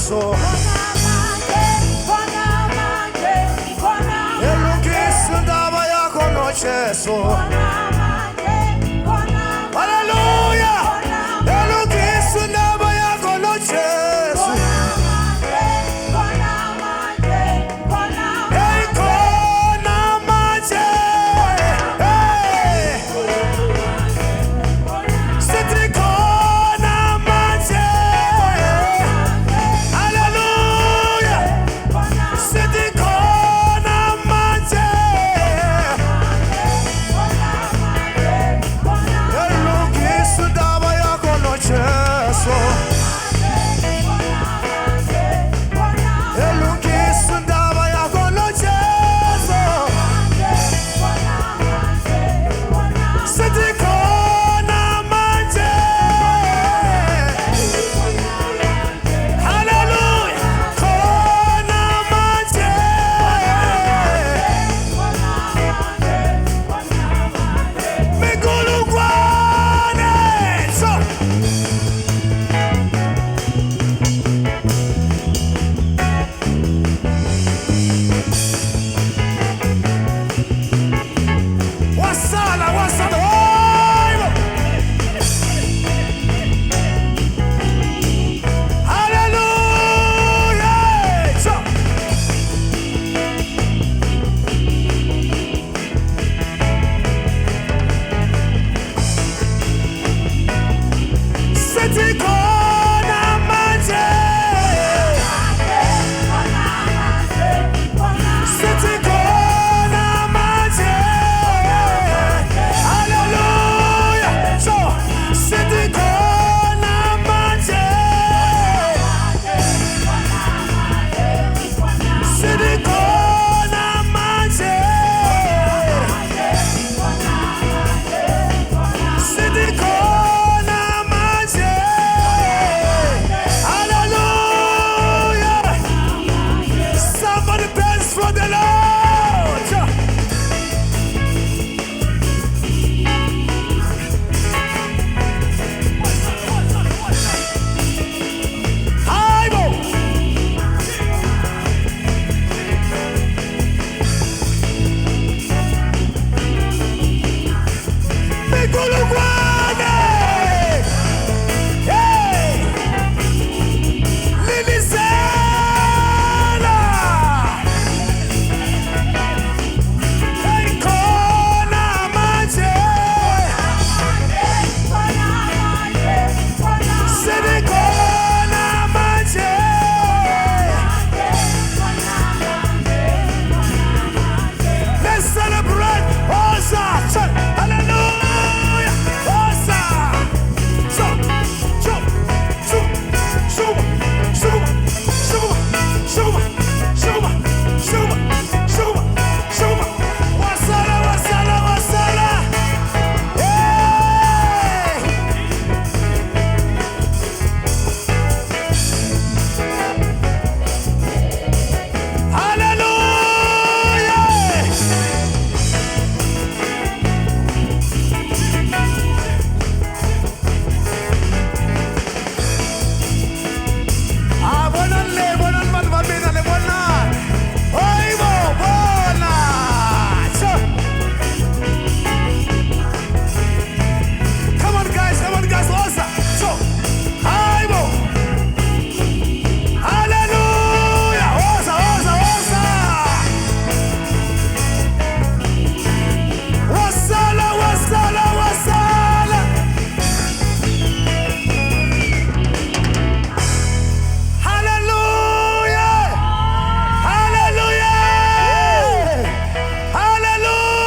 Yesu. Elungisa indaba yakho noJesu. Haleluya. Elungisa indaba yakho noJesu. Hey, khona manje. Hey. Sithi khona manje. Haleluya. Sithi khona manje. Elungisa indaba yakho noJesu. Elungisa indaba yakho noJesu. Sithi khona manje. Haleluya. Khona manje. Mikulungwane. So. Wasala. Hayibo. Haleluya. So. Sithi khona manje. Sithi khona manje. Haleluya. So. Sithi khona manje. Sithi khona manje. Sithi khona manje. Hallelujah. Somebody dance for the Lord. Hayibo. Mikulungwane.